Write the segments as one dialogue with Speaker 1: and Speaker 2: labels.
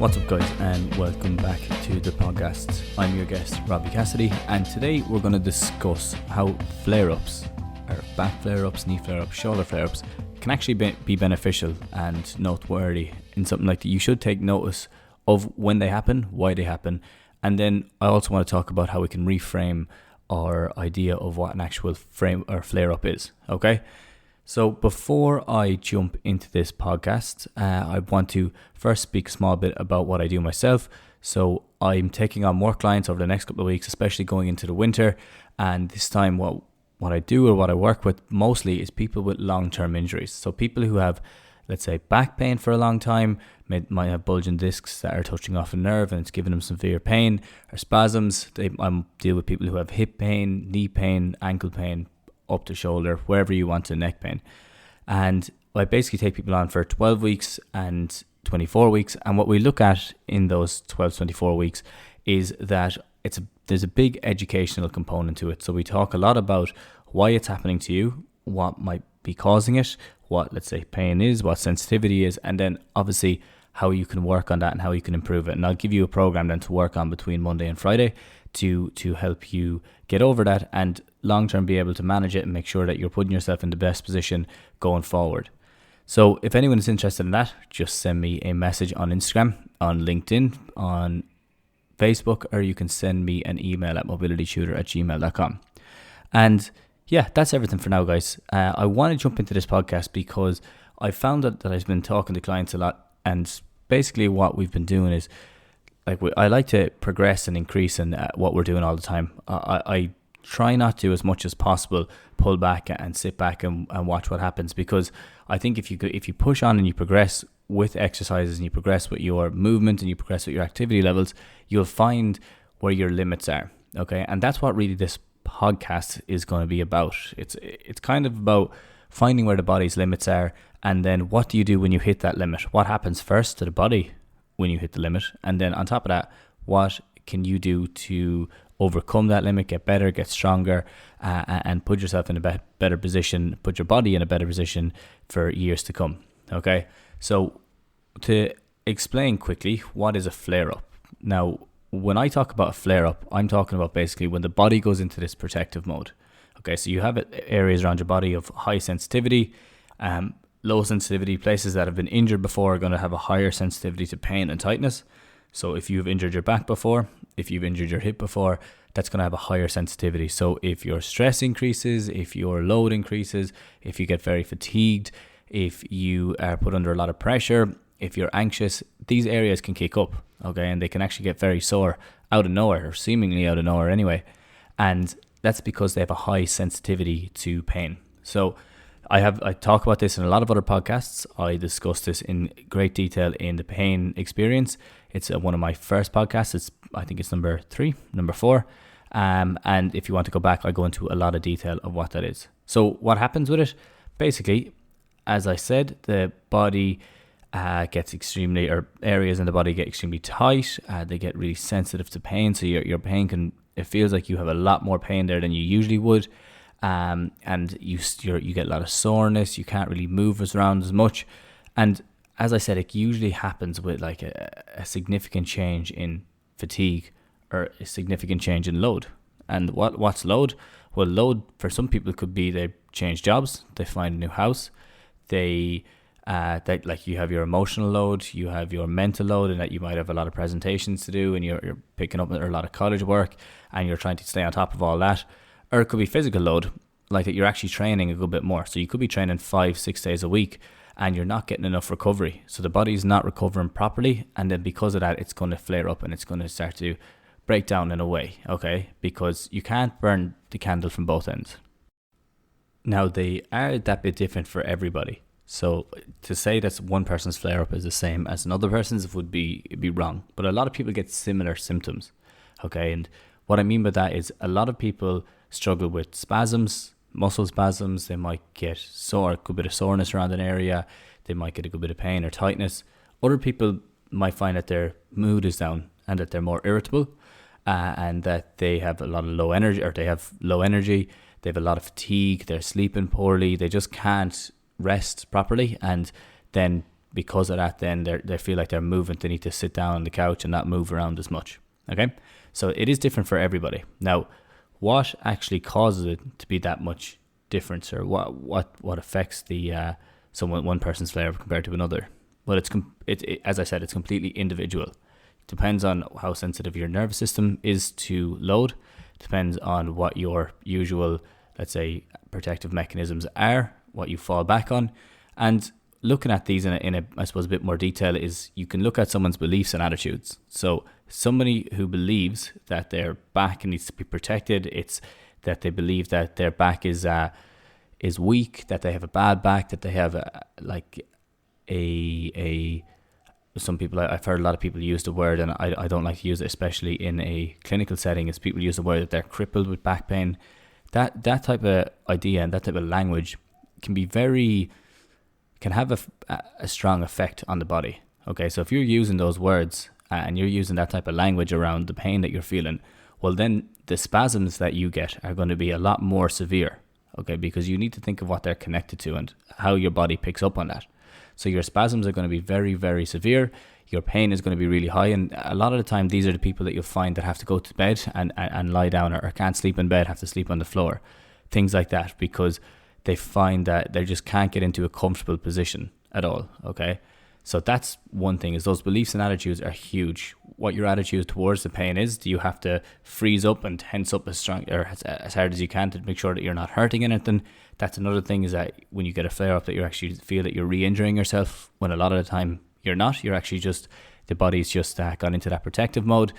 Speaker 1: What's up, guys, and welcome back to the podcast. I'm your guest, Robbie Cassidy, and today we're going to discuss how flare-ups, or back flare-ups, knee flare-ups, shoulder flare-ups, can actually be beneficial and noteworthy in something like that. You should take notice of when they happen, why they happen, and then I also want to talk about how we can reframe our idea of what an actual frame or flare-up is, okay? So before I jump into this podcast, I want to first speak a small bit about what I do myself. So I'm taking on more clients over the next couple of weeks, especially going into the winter. And this time what I do or what I work with mostly is people with long-term injuries. So people who have, let's say, back pain for a long time, might have bulging discs that are touching off a nerve and it's giving them severe pain or spasms. I deal with people who have hip pain, knee pain, ankle pain, up to shoulder, wherever you want to, neck pain. And I basically take people on for 12 weeks and 24 weeks. And what we look at in those 12 to 24 weeks is that there's a big educational component to it. So we talk a lot about why it's happening to you, what might be causing it, what, let's say, pain is, what sensitivity is, and then obviously how you can work on that and how you can improve it. And I'll give you a program then to work on between Monday and Friday to help you get over that and long term be able to manage it and make sure that you're putting yourself in the best position going forward. So if anyone is interested in that, just send me a message on Instagram, on LinkedIn, on Facebook, or you can send me an email at mobilitytutor@gmail.com. And yeah, that's everything for now, guys. I want to jump into this podcast because I found that I've been talking to clients a lot, and basically what we've been doing is I like to progress and increase in what we're doing all the time. I try not to, as much as possible, pull back and sit back and watch what happens, because I think if you push on and you progress with exercises and you progress with your movement and you progress with your activity levels, you'll find where your limits are. Okay, and that's what really this podcast is going to be about. It's kind of about finding where the body's limits are, and then what do you do when you hit that limit? What happens first to the body when you hit the limit? And then on top of that, what can you do to overcome that limit, get better, get stronger, and put yourself in a better position, put your body in a better position for years to come. Okay, so to explain quickly, what is a flare-up? Now, when I talk about a flare-up, I'm talking about basically when the body goes into this protective mode. Okay, so you have areas around your body of high sensitivity, low sensitivity. Places that have been injured before are going to have a higher sensitivity to pain and tightness. So if you've injured your back before, if you've injured your hip before, that's going to have a higher sensitivity. So if your stress increases, if your load increases, if you get very fatigued, if you are put under a lot of pressure, if you're anxious, these areas can kick up, okay? And they can actually get very sore out of nowhere, or seemingly out of nowhere anyway. And that's because they have a high sensitivity to pain. So I talk about this in a lot of other podcasts. I discuss this in great detail in the pain experience. It's one of my first podcasts. I think it's number 4. And if you want to go back, I go into a lot of detail of what that is. So what happens with it? Basically, as I said, the body gets extremely, or areas in the body get extremely tight. They get really sensitive to pain. So your pain it feels like you have a lot more pain there than you usually would. And you get a lot of soreness. You can't really move around as much. And as I said, it usually happens with like a significant change in fatigue or a significant change in load. And what's load? Well, load for some people could be they change jobs, they find a new house, they like you have your emotional load, you have your mental load, and that you might have a lot of presentations to do, and you're picking up a lot of college work, and you're trying to stay on top of all that. Or it could be physical load, like that you're actually training a good bit more. So you could be training 5-6 days a week and you're not getting enough recovery. So the body's not recovering properly. And then because of that, it's going to flare up and it's going to start to break down in a way, okay? Because you can't burn the candle from both ends. Now, they are that bit different for everybody. So to say that one person's flare-up is the same as another person's would be wrong. But a lot of people get similar symptoms, okay? And what I mean by that is a lot of people struggle with spasms, muscle spasms. They might get a good bit of soreness around an area. They might get a good bit of pain or tightness. Other people might find that their mood is down and that they're more irritable, and that they have a lot of low energy, or they have low energy. They have a lot of fatigue. They're sleeping poorly. They just can't rest properly, and then because of that, then they feel like they're moving. They need to sit down on the couch and not move around as much. Okay, so it is different for everybody. Now, what actually causes it to be that much difference, or what affects the one person's flare up compared to another? Well, as I said, it's completely individual. It depends on how sensitive your nervous system is to load. Depends on what your usual, let's say, protective mechanisms are, what you fall back on. And looking at these in a I suppose a bit more detail is you can look at someone's beliefs and attitudes. So somebody who believes that their back needs to be protected, it's that they believe that their back is weak, that they have a bad back, that they have some people, I've heard a lot of people use the word, and I don't like to use it, especially in a clinical setting, is people use the word that they're crippled with back pain. That type of idea and that type of language can have a strong effect on the body. Okay, so if you're using those words and you're using that type of language around the pain that you're feeling, well, then the spasms that you get are going to be a lot more severe. Okay, because you need to think of what they're connected to and how your body picks up on that. So your spasms are going to be very, very severe. Your pain is going to be really high. And a lot of the time, these are the people that you'll find that have to go to bed and lie down, or can't sleep in bed, have to sleep on the floor. Things like that, because they find that they just can't get into a comfortable position at all. Okay, so that's one thing, is those beliefs and attitudes are huge. What your attitude towards the pain is, do you have to freeze up and tense up as strong or as hard as you can to make sure that you're not hurting anything? That's another thing, is that when you get a flare up, that you actually feel that you're re-injuring yourself, when a lot of the time you're not. You're actually just, the body's just gone into that protective mode.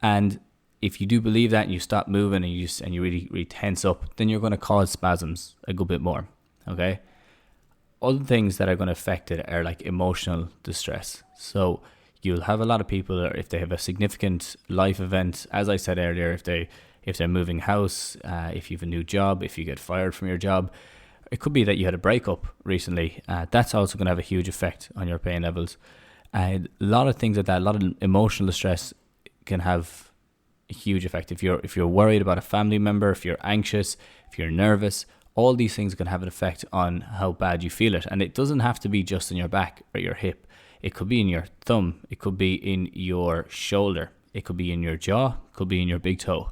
Speaker 1: And if you do believe that and you stop moving and you really, really tense up, then you're going to cause spasms a good bit more. Okay. Other things that are going to affect it are like emotional distress. So you'll have a lot of people, or if they have a significant life event, as I said earlier, if they're moving house, if you have a new job, if you get fired from your job, it could be that you had a breakup recently. That's also going to have a huge effect on your pain levels. A lot of things like that, a lot of emotional distress can have a huge effect. If you're worried about a family member, if you're anxious, if you're nervous, all these things can have an effect on how bad you feel it. And it doesn't have to be just in your back or your hip. It could be in your thumb. It could be in your shoulder. It could be in your jaw. It could be in your big toe.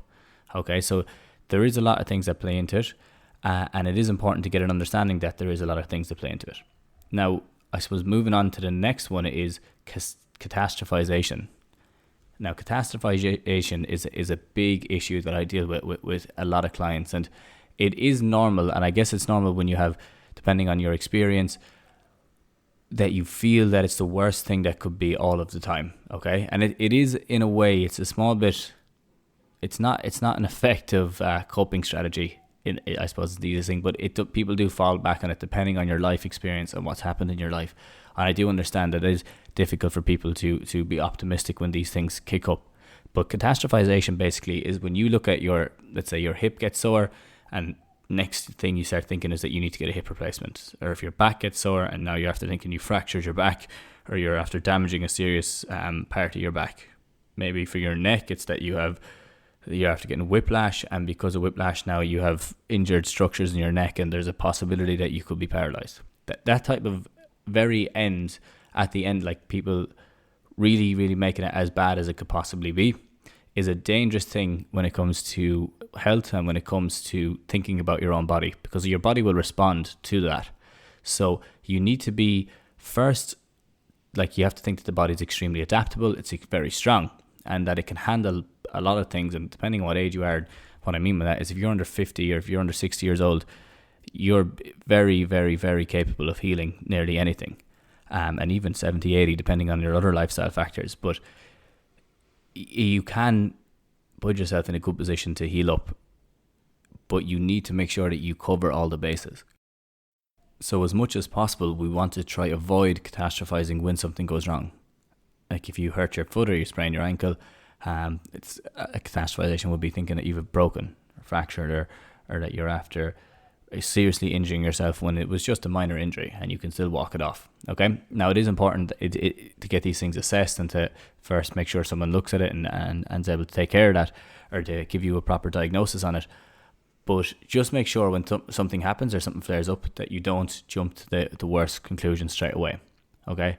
Speaker 1: Okay, so there is a lot of things that play into it. And it is important to get an understanding that there is a lot of things that play into it. Now, I suppose moving on to the next one is catastrophization. Now, catastrophization is a big issue that I deal with a lot of clients. And it is normal, and I guess it's normal when you have, depending on your experience, that you feel that it's the worst thing that could be all of the time. Okay, and it is, in a way, it's a small bit, it's not an effective coping strategy, I suppose is the easiest thing, but people do fall back on it depending on your life experience and what's happened in your life. And I do understand that it is difficult for people to be optimistic when these things kick up. But catastrophization basically is when you look at let's say your hip gets sore, and next thing you start thinking is that you need to get a hip replacement. Or if your back gets sore and now you're after thinking you fractured your back, or you're after damaging a serious part of your back. Maybe for your neck, it's that you're after getting whiplash, and because of whiplash now you have injured structures in your neck, and there's a possibility that you could be paralyzed. That type of at the end, like people really, really making it as bad as it could possibly be, is a dangerous thing when it comes to health and when it comes to thinking about your own body, because your body will respond to that. So you need to be first, like you have to think that the body is extremely adaptable, it's very strong, and that it can handle a lot of things. And depending on what age you are, what I mean by that is if you're under 50 or if you're under 60 years old, you're very, very, very capable of healing nearly anything. And even 70, 80, depending on your other lifestyle factors. But you can put yourself in a good position to heal up, but you need to make sure that you cover all the bases. So as much as possible, we want to try avoid catastrophizing when something goes wrong. Like if you hurt your foot or you sprain your ankle, it's a catastrophization would be thinking that you've broken or fractured or that you're after seriously injuring yourself when it was just a minor injury and you can still walk it off. Okay, now it is important to get these things assessed and to first make sure someone looks at it and is able to take care of that, or to give you a proper diagnosis on it. But just make sure when something happens or something flares up that you don't jump to the worst conclusion straight away. Okay.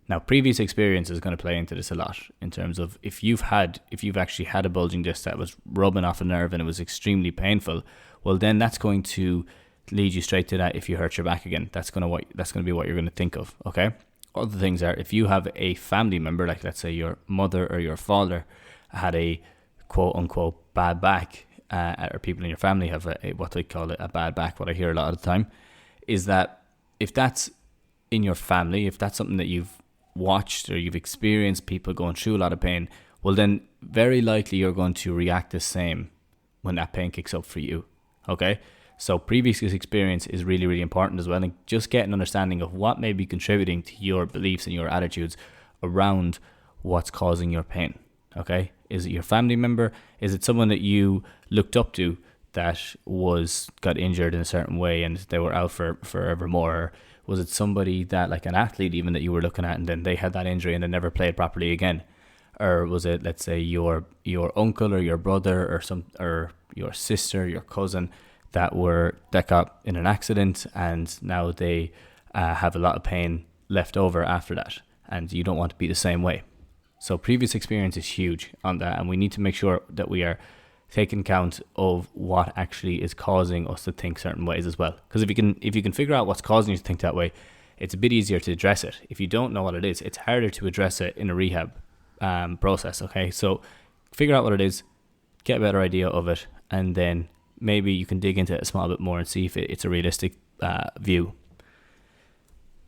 Speaker 1: Now, previous experience is going to play into this a lot in terms of if you've actually had a bulging disc that was rubbing off a nerve and it was extremely painful, well, then that's going to lead you straight to that. If you hurt your back again, that's going to be what you're going to think of. Okay. Other things are, if you have a family member, like let's say your mother or your father had a quote unquote bad back, or people in your family have what they call a bad back. What I hear a lot of the time is that if that's in your family, if that's something that you've watched or you've experienced people going through a lot of pain, well, then very likely you're going to react the same when that pain kicks up for you. Okay. So previous experience is really, really important as well, and just get an understanding of what may be contributing to your beliefs and your attitudes around what's causing your pain. Okay. Is it your family member? Is it someone that you looked up to that got injured in a certain way and they were out for forevermore? Or was it somebody that, like an athlete even, that you were looking at and then they had that injury and they never played properly again? Or was it, let's say, your uncle or your brother or your sister, your cousin that got in an accident and now they have a lot of pain left over after that, and you don't want to be the same way. So previous experience is huge on that, and we need to make sure that we are taking account of what actually is causing us to think certain ways as well. Because if you can figure out what's causing you to think that way, it's a bit easier to address it. If you don't know what it is, it's harder to address it in a rehab process. Okay, so figure out what it is, get a better idea of it, and then maybe you can dig into it a small bit more and see if it's a realistic view.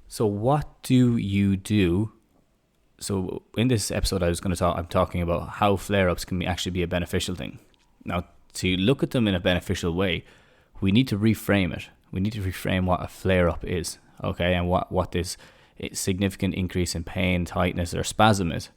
Speaker 1: So what do you do? So in this episode, I'm talking about how flare-ups can actually be a beneficial thing. Now, to look at them in a beneficial way, we need to reframe it. We need to reframe what a flare-up is, okay, and what this significant increase in pain, tightness, or spasm is.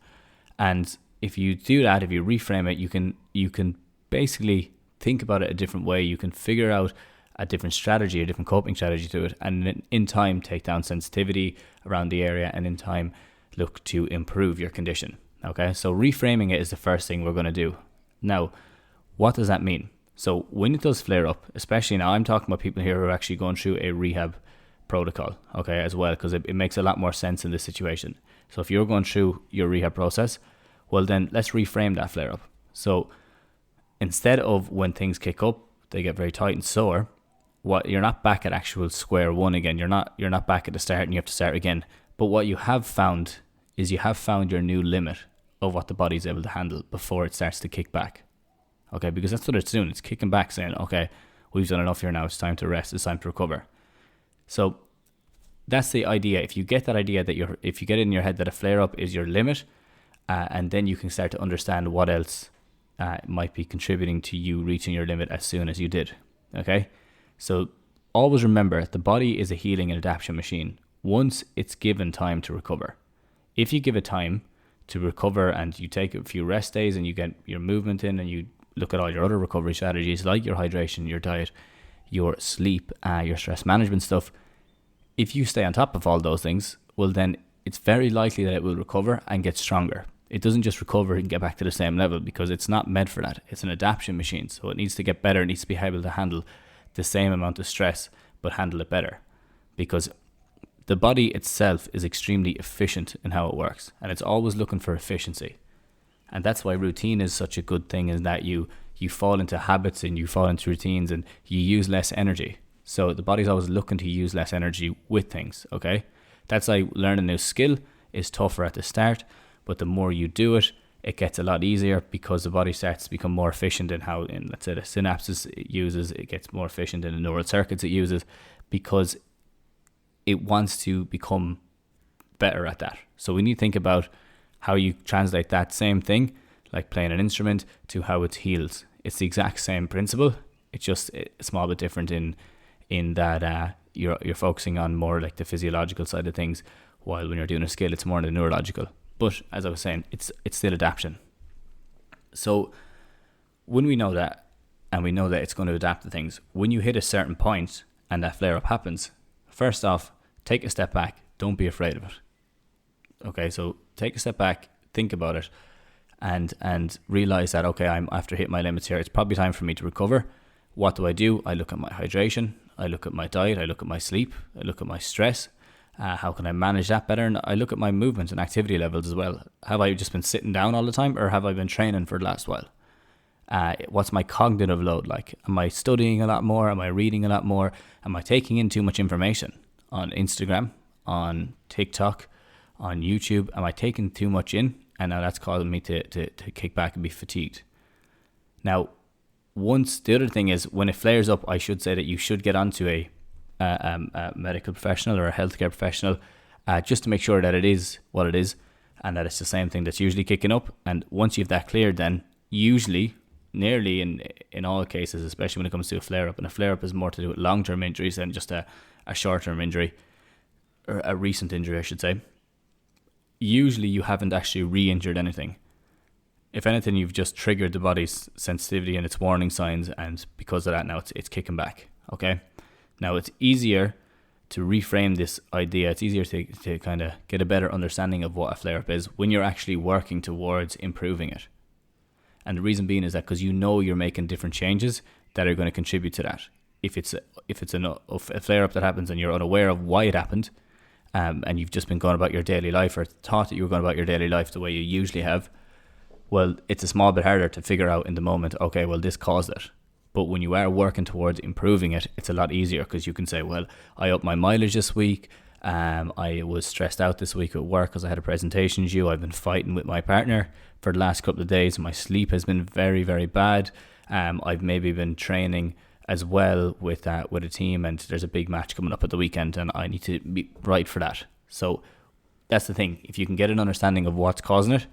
Speaker 1: And if you do that, if you reframe it, you can basically think about it a different way. You can figure out a different strategy, a different coping strategy to it, and then in time take down sensitivity around the area, and in time look to improve your condition. Okay, so reframing it is the first thing we're going to do. Now, what does that mean? So when it does flare up, especially now, I'm talking about people here who are actually going through a rehab protocol, okay, as well, because it makes a lot more sense in this situation. So if you're going through your rehab process, well, then let's reframe that flare up. So instead of when things kick up, they get very tight and sore, you're not back at actual square one again. You're not back at the start and you have to start again. But what you have found is you have found your new limit of what the body's able to handle before it starts to kick back. Okay, because that's what it's doing. It's kicking back, saying, okay, we've done enough here now. It's time to rest. It's time to recover. So that's the idea. If you get that idea if you get it in your head that a flare-up is your limit, and then you can start to understand what else might be contributing to you reaching your limit as soon as you did. Okay, so always remember, the body is a healing and adaptation machine once it's given time to recover. If you give it time to recover and you take a few rest days and you get your movement in and you look at all your other recovery strategies like your hydration, your diet, your sleep, your stress management stuff, if you stay on top of all those things, well, then it's very likely that it will recover and get stronger. It doesn't just recover and get back to the same level, because it's not meant for that. It's an adaptation machine, so it needs to get better. It needs to be able to handle the same amount of stress, but handle it better, because the body itself is extremely efficient in how it works, and it's always looking for efficiency. And that's why routine is such a good thing, is that you fall into habits and you fall into routines and you use less energy. So the body's always looking to use less energy with things, okay? That's like learning a new skill is tougher at the start, but the more you do it, it gets a lot easier, because the body starts to become more efficient in how, let's say, the synapses it uses. It gets more efficient in the neural circuits it uses, because it wants to become better at that. So we need to think about how you translate that same thing, like playing an instrument, to how it heals. It's the exact same principle. It's just a small bit different in that you're focusing on more like the physiological side of things, while when you're doing a skill, it's more on the neurological. But as I was saying, it's still adaptation. So when we know that, and we know that it's going to adapt to things, when you hit a certain point and that flare up happens, first off, take a step back. Don't be afraid of it. Okay, so take a step back, think about it, and realize that, okay, I'm after hitting my limits here. It's probably time for me to recover. What do? I look at my hydration, I look at my diet, I look at my sleep, I look at my stress, How can I manage that better? And I look at my movement and activity levels as well. Have I just been sitting down all the time, or have I been training for the last while? What's my cognitive load like? Am I studying a lot more? Am I reading a lot more? Am I taking in too much information on Instagram, on TikTok, on YouTube? Am I taking too much in? And now that's causing me to kick back and be fatigued. Now, the other thing is, when it flares up, I should say that you should get onto a medical professional or a healthcare professional, just to make sure that it is what it is and that it's the same thing that's usually kicking up. And once you've that cleared, then usually, nearly in all cases, especially when it comes to a flare-up, and a flare-up is more to do with long-term injuries than just a short-term injury, or a recent injury, I should say. Usually you haven't actually re-injured anything. If anything, you've just triggered the body's sensitivity and its warning signs, and because of that, now it's kicking back. Okay? Now, it's easier to reframe this idea. It's easier to kind of get a better understanding of what a flare-up is when you're actually working towards improving it. And the reason being is that because you're making different changes that are going to contribute to that. If it's a flare-up that happens and you're unaware of why it happened, and you've just been going about your daily life, or thought that you were going about your daily life the way you usually have, well, it's a small bit harder to figure out in the moment, okay, well, this caused it. But when you are working towards improving it, it's a lot easier, because you can say, well, I upped my mileage this week. I was stressed out this week at work because I had a presentation due. I've been fighting with my partner for the last couple of days. My sleep has been very, very bad. I've maybe been training as well with a team, and there's a big match coming up at the weekend, and I need to be right for that. So that's the thing. If you can get an understanding of what's causing it,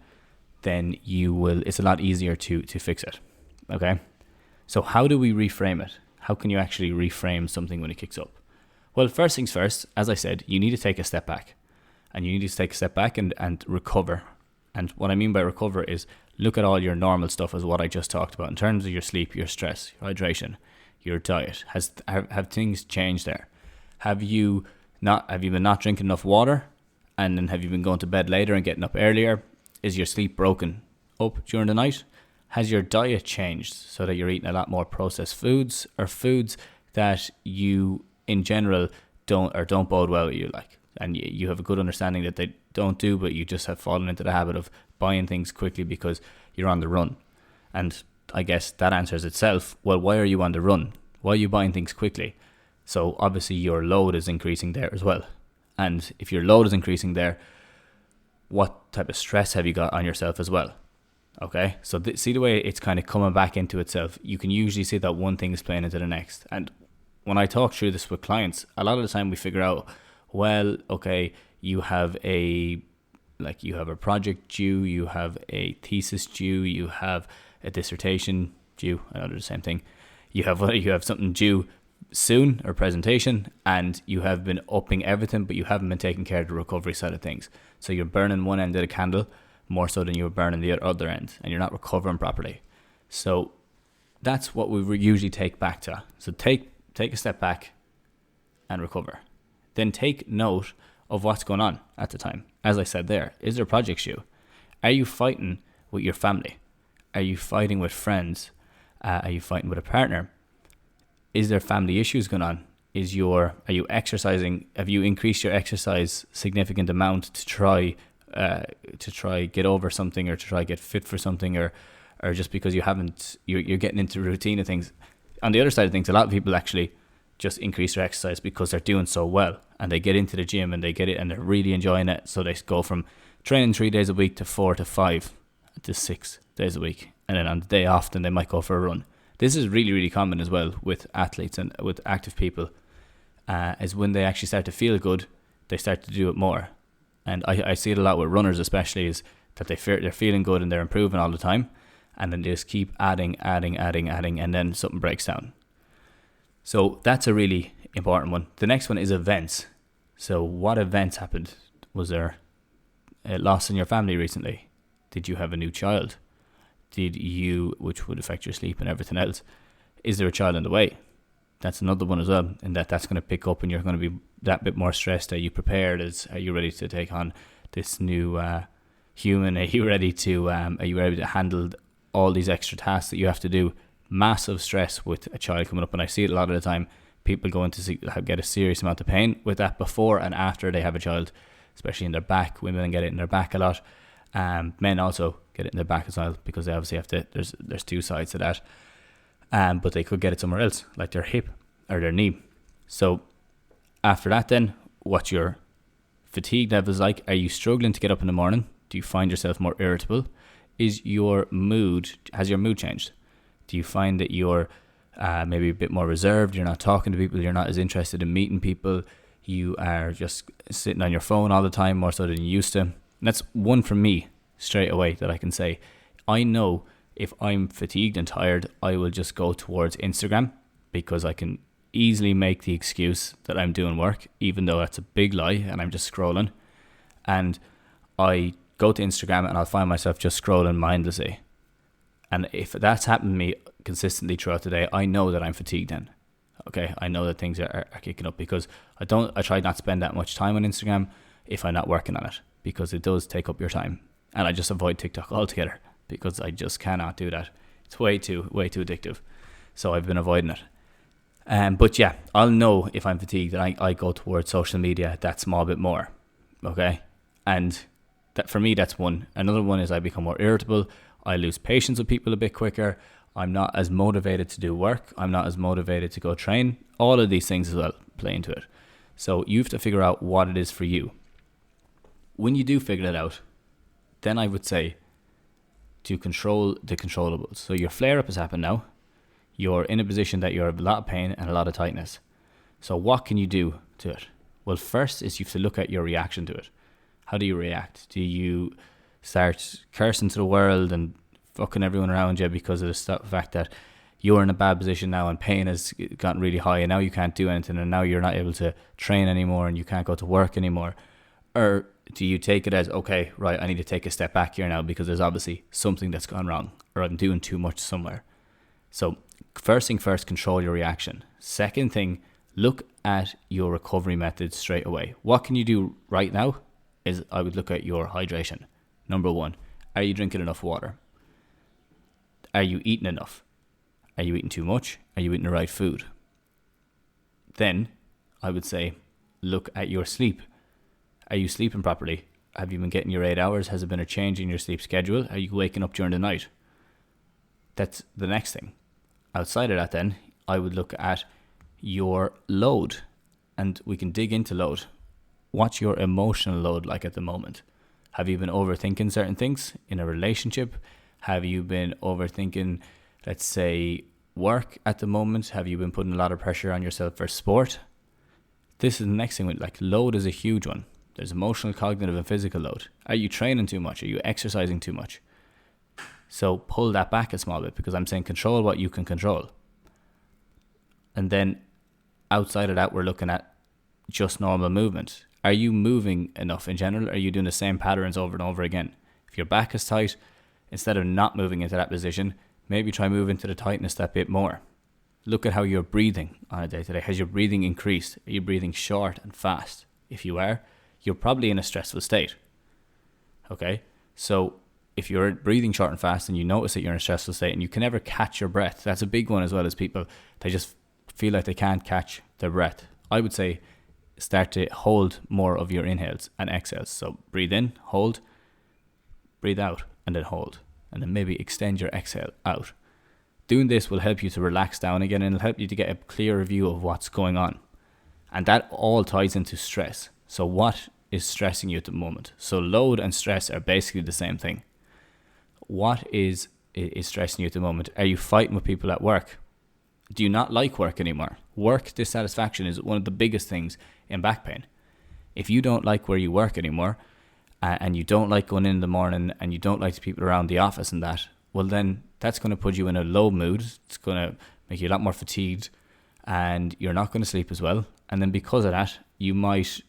Speaker 1: then it's a lot easier to fix it. Okay? So how do we reframe it? How can you actually reframe something when it kicks up? Well, first things first, as I said, you need to take a step back. And you need to take a step back and recover. And what I mean by recover is look at all your normal stuff as what I just talked about in terms of your sleep, your stress, your hydration, your diet. Have things changed there? Have you been not drinking enough water? And then have you been going to bed later and getting up earlier? Is your sleep broken up during the night? Has your diet changed so that you're eating a lot more processed foods, or foods that you in general don't bode well with you, like, and you have a good understanding that they don't do, but you just have fallen into the habit of buying things quickly because you're on the run? And I guess that answers itself. Well, why are you on the run? Why are you buying things quickly? So obviously your load is increasing there as well. And if your load is increasing there, what type of stress have you got on yourself as well? Okay, so see the way it's kind of coming back into itself. You can usually see that one thing is playing into the next. And when I talk through this with clients, a lot of the time we figure out, well, okay, you have a project due, you have a thesis due, you have a dissertation due, I know they're the same thing. You have something due soon, or presentation, and you have been upping everything, but you haven't been taking care of the recovery side of things. So you're burning one end of the candle more so than you were burning the other end, and you're not recovering properly. So that's what we usually take back to. So take a step back and recover. Then take note of what's going on at the time. As I said there, is there projects due? Are you fighting with your family? Are you fighting with friends? Are you fighting with a partner? Is there family issues going on? Are you exercising? Have you increased your exercise significant amount to try get over something, or to try get fit for something, or just because you're getting into routine of things? On the other side of things, a lot of people actually just increase their exercise because they're doing so well, and they get into the gym and they get it and they're really enjoying it. So they go from training 3 days a week to 4 to 5 to 6 days a week, and then on the day off, then they might go for a run. This is really, really common as well with athletes and with active people, is when they actually start to feel good, they start to do it more. And I see it a lot with runners especially, is that they're feeling good and they're improving all the time, and then they just keep adding, and then something breaks down. So that's a really important one. The next one is events. So what events happened? Was there a loss in your family recently? Did you have a new child? Which would affect your sleep and everything else. Is there a child in the way? That's another one as well, and that's going to pick up, and you're going to be that bit more stressed. Are you prepared? Are you ready to take on this new human? Are you ready to handle all these extra tasks that you have to do? Massive stress with a child coming up, and I see it a lot of the time. People go into get a serious amount of pain with that before and after they have a child, especially in their back. Women get it in their back a lot. Men also get it in their back as well, because they obviously have to. There's two sides to that. But they could get it somewhere else, like their hip or their knee. So after that, then, what's your fatigue levels like? Are you struggling to get up in the morning? Do you find yourself more irritable? Has your mood changed? Do you find that you're maybe a bit more reserved? You're not talking to people. You're not as interested in meeting people. You are just sitting on your phone all the time, more so than you used to. And that's one from me straight away that I can say. I know if I'm fatigued and tired, I will just go towards Instagram, because I can easily make the excuse that I'm doing work, even though that's a big lie and I'm just scrolling. And I go to Instagram and I'll find myself just scrolling mindlessly. And if that's happened to me consistently throughout the day, I know that I'm fatigued then. Okay, I know that things are kicking up, because I try not to spend that much time on Instagram if I'm not working on it, because it does take up your time. And I just avoid TikTok altogether, because I just cannot do that. It's way too addictive. So I've been avoiding it. But yeah, I'll know if I'm fatigued, and I go towards social media that small bit more. Okay, and that for me, that's one. Another one is I become more irritable. I lose patience with people a bit quicker. I'm not as motivated to do work. I'm not as motivated to go train. All of these things as well play into it. So you have to figure out what it is for you. When you do figure it out, then I would say to control the controllables. So your flare-up has happened now. You're in a position that you're in a lot of pain and a lot of tightness. So what can you do to it? Well, first is you have to look at your reaction to it. How do you react? Do you start cursing to the world and fucking everyone around you because of the fact that you're in a bad position now and pain has gotten really high and now you can't do anything and now you're not able to train anymore and you can't go to work anymore? Or do you take it as, okay, right, I need to take a step back here now because there's obviously something that's gone wrong, or I'm doing too much somewhere? So first thing first, control your reaction. Second thing, look at your recovery methods straight away. What can you do right now is I would look at your hydration. Number one, are you drinking enough water? Are you eating enough? Are you eating too much? Are you eating the right food? Then I would say, look at your sleep. Are you sleeping properly? Have you been getting your 8 hours? Has there been a change in your sleep schedule? Are you waking up during the night? That's the next thing. Outside of that then, I would look at your load, and we can dig into load. What's your emotional load like at the moment? Have you been overthinking certain things in a relationship? Have you been overthinking, let's say, work at the moment? Have you been putting a lot of pressure on yourself for sport? This is the next thing. Like, load is a huge one. There's emotional, cognitive, and physical load. Are you training too much? Are you exercising too much? So pull that back a small bit, because I'm saying control what you can control. And then outside of that, we're looking at just normal movement. Are you moving enough in general? Are you doing the same patterns over and over again? If your back is tight, instead of not moving into that position, maybe try moving to the tightness that bit more. Look at how you're breathing on a day-to-day. Has your breathing increased? Are you breathing short and fast? If you are, you're probably in a stressful state. Okay? So if you're breathing short and fast and you notice that you're in a stressful state and you can never catch your breath, that's a big one as well, as people, they just feel like they can't catch their breath. I would say start to hold more of your inhales and exhales. So breathe in, hold, breathe out, and then hold. And then maybe extend your exhale out. Doing this will help you to relax down again, and it'll help you to get a clearer view of what's going on. And that all ties into stress. So what is stressing you at the moment? So load and stress are basically the same thing. What is stressing you at the moment? Are you fighting with people at work? Do you not like work anymore? Work dissatisfaction is one of the biggest things in back pain. If you don't like where you work anymore, and you don't like going in the morning, and you don't like the people around the office and that, well then that's going to put you in a low mood. It's going to make you a lot more fatigued, and you're not going to sleep as well. And then because of that, you might,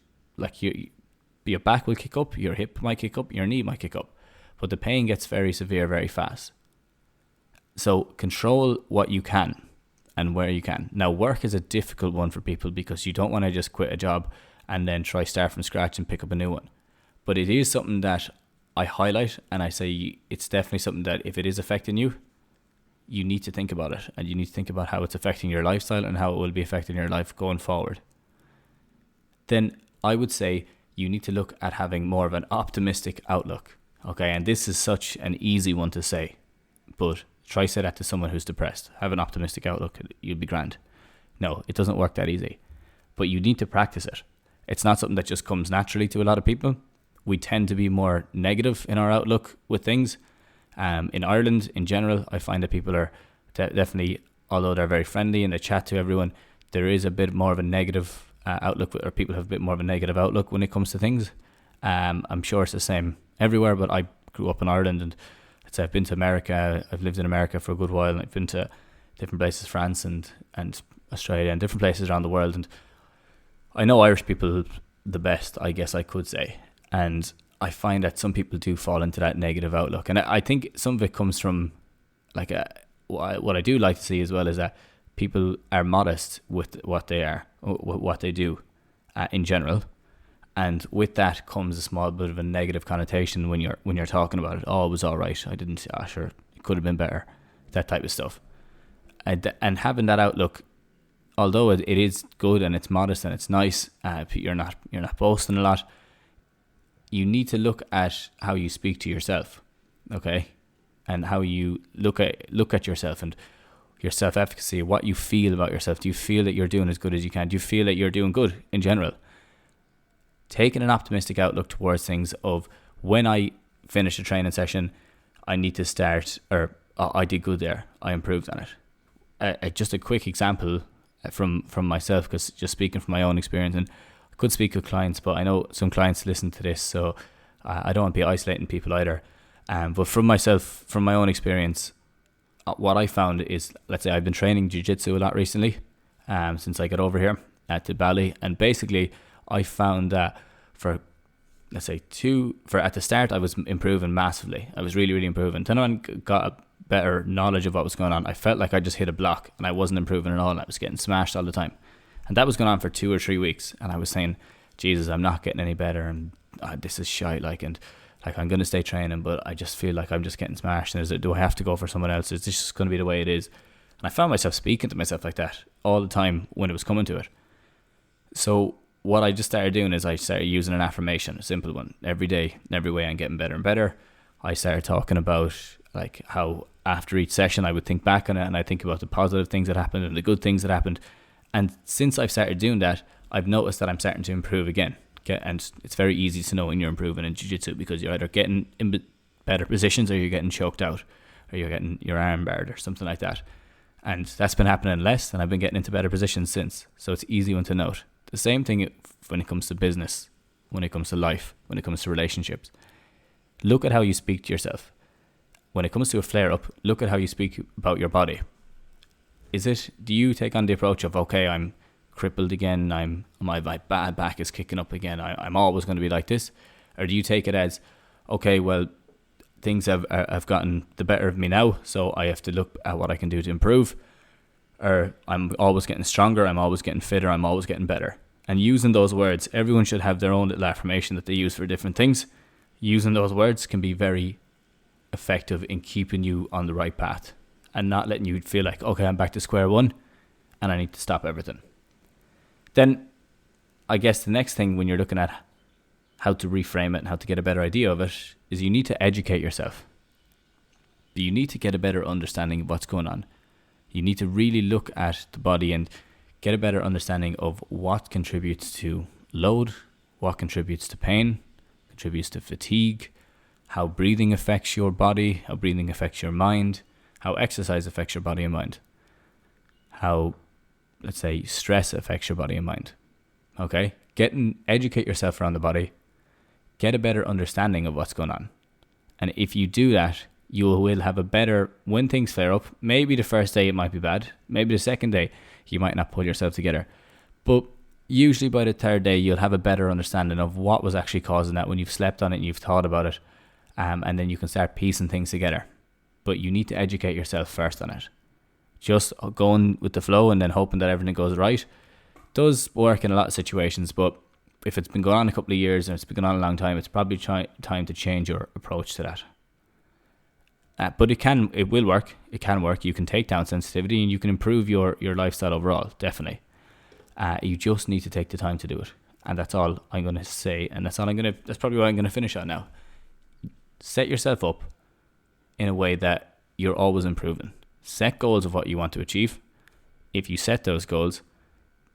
Speaker 1: your back will kick up, your hip might kick up, your knee might kick up. But the pain gets very severe very fast. So control what you can and where you can. Now, work is a difficult one for people because you don't want to just quit a job and then try start from scratch and pick up a new one. But it is something that I highlight, and I say it's definitely something that if it is affecting you, you need to think about it, and you need to think about how it's affecting your lifestyle and how it will be affecting your life going forward. Then I would say you need to look at having more of an optimistic outlook. Okay, and this is such an easy one to say, but try say that to someone who's depressed. Have an optimistic outlook, you'll be grand. No, it doesn't work that easy, but you need to practice it. It's not something that just comes naturally to a lot of people. We tend to be more negative in our outlook with things. In Ireland, in general, I find that people are definitely, although they're very friendly and they chat to everyone, there is a bit more of a negative outlook, or people have a bit more of a negative outlook when it comes to things. I'm sure it's the same everywhere, but I grew up in Ireland, and I've been to America. I've lived in America for a good while, and I've been to different places, France and Australia, and different places around the world, and I know Irish people the best, I guess I could say. And I find that some people do fall into that negative outlook. And I think some of it comes from, like, what I do like to see as well is that people are modest with what they are, what they do in general. And with that comes a small bit of a negative connotation when you're talking about it. Oh, it was all right. I didn't, sure, it could have been better. That type of stuff. And having that outlook, although it is good and it's modest and it's nice, you're not boasting a lot. You need to look at how you speak to yourself, okay, and how you look at yourself and your self-efficacy, what you feel about yourself. Do you feel that you're doing as good as you can? Do you feel that you're doing good in general? Taking an optimistic outlook towards things of, when I finish a training session, I need to start, or I did good there, I improved on it. Just a quick example from myself, because just speaking from my own experience, and I could speak with clients, but I know some clients listen to this, so I don't want to be isolating people either. But from myself, from my own experience, what I found is, let's say I've been training jiu-jitsu a lot recently, since I got over here to Bali, and basically I found that at the start I was improving massively. I was really, really improving. Then when I got a better knowledge of what was going on, I felt like I just hit a block and I wasn't improving at all, and I was getting smashed all the time. And that was going on for 2 or 3 weeks, and I was saying, Jesus, I'm not getting any better, and this is shite, and I'm going to stay training, but I just feel like I'm just getting smashed, and do I have to go for someone else? Is this just going to be the way it is? And I found myself speaking to myself like that all the time when it was coming to it. So what I just started doing is I started using an affirmation, a simple one, every day, every way I'm getting better and better. I started talking about like how after each session I would think back on it, and I think about the positive things that happened and the good things that happened. And since I've started doing that, I've noticed that I'm starting to improve again. And it's very easy to know when you're improving in jiu-jitsu, because you're either getting in better positions, or you're getting choked out, or you're getting your arm barred or something like that. And that's been happening less, and I've been getting into better positions since. So it's easy one to note. The same thing when it comes to business, when it comes to life, when it comes to relationships. Look at how you speak to yourself. When it comes to a flare-up, look at how you speak about your body. Do you take on the approach of, okay, I'm crippled again, my bad back is kicking up again, I'm always going to be like this? Or do you take it as, okay, well, things have gotten the better of me now, so I have to look at what I can do to improve? Or I'm always getting stronger, I'm always getting fitter, I'm always getting better. And using those words, everyone should have their own little affirmation that they use for different things. Using those words can be very effective in keeping you on the right path and not letting you feel like, okay, I'm back to square one and I need to stop everything. Then I guess the next thing when you're looking at how to reframe it and how to get a better idea of it is you need to educate yourself. You need to get a better understanding of what's going on. You need to really look at the body and get a better understanding of what contributes to load, what contributes to pain, contributes to fatigue, how breathing affects your body, how breathing affects your mind, how exercise affects your body and mind, how, let's say, stress affects your body and mind. Okay? Educate yourself around the body, get a better understanding of what's going on. And if you do that, you will have a better, when things flare up, maybe the first day it might be bad, maybe the second day you might not pull yourself together, but usually by the third day you'll have a better understanding of what was actually causing that when you've slept on it and you've thought about it, and then you can start piecing things together. But you need to educate yourself first on it. Just going with the flow and then hoping that everything goes right does work in a lot of situations, but if it's been going on a couple of years and it's been going on a long time, it's probably time to change your approach to that. But it will work. It can work. You can take down sensitivity and you can improve your lifestyle overall, definitely. You just need to take the time to do it. And that's all I'm going to say. And that's probably what I'm going to finish on now. Set yourself up in a way that you're always improving. Set goals of what you want to achieve. If you set those goals,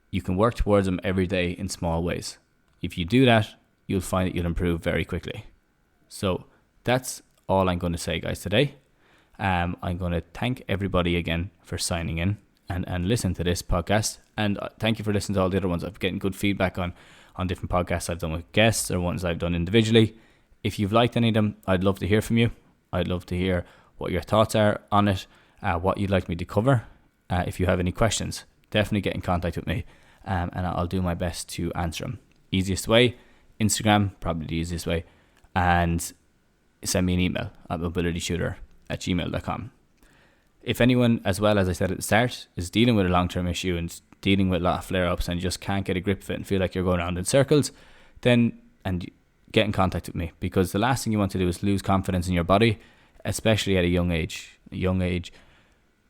Speaker 1: you can work towards them every day in small ways. If you do that, you'll find that you'll improve very quickly. So that's all I'm going to say, guys, today. I'm going to thank everybody again for signing in and listen to this podcast. And thank you for listening to all the other ones. I've getting good feedback on different podcasts I've done with guests or ones I've done individually. If you've liked any of them, I'd love to hear from you. I'd love to hear what your thoughts are on it, what you'd like me to cover. If you have any questions, definitely get in contact with me, and I'll do my best to answer them. Easiest way, Instagram, probably the easiest way, and send me an email at mobilityshooter@gmail.com. If anyone, as well as I said at the start, is dealing with a long-term issue and dealing with a lot of flare-ups and just can't get a grip of it and feel like you're going around in circles, then get in contact with me, because the last thing you want to do is lose confidence in your body, especially at a young age. A young age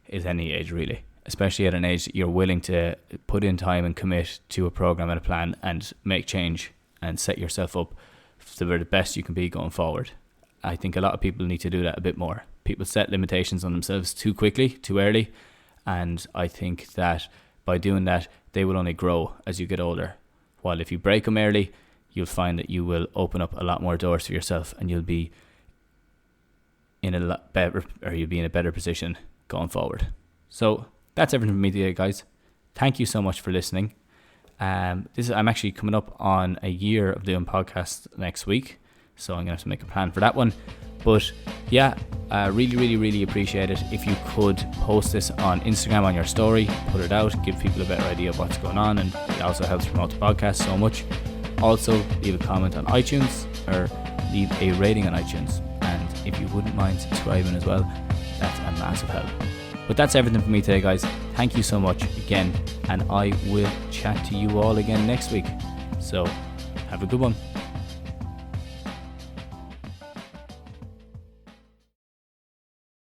Speaker 1: is any age, really, especially at an age that you're willing to put in time and commit to a program and a plan and make change and set yourself up to be the best you can be going forward. I think a lot of people need to do that a bit more. People set limitations on themselves too quickly, too early, and I think that by doing that, they will only grow as you get older. While if you break them early, you'll find that you will open up a lot more doors for yourself, and you'll be in a better position going forward. So that's everything from me today, guys. Thank you so much for listening. I'm actually coming up on a year of doing podcasts next week, so I'm gonna have to make a plan for that one. But yeah, really appreciate it if you could post this on Instagram on your story, put it out, give people a better idea of what's going on, and it also helps promote the podcast so much. Also, leave a comment on iTunes or leave a rating on iTunes, and if you wouldn't mind subscribing as well, that's a massive help. But that's everything for me today, guys. Thank you so much again, and I will chat to you all again next week. So have a good one.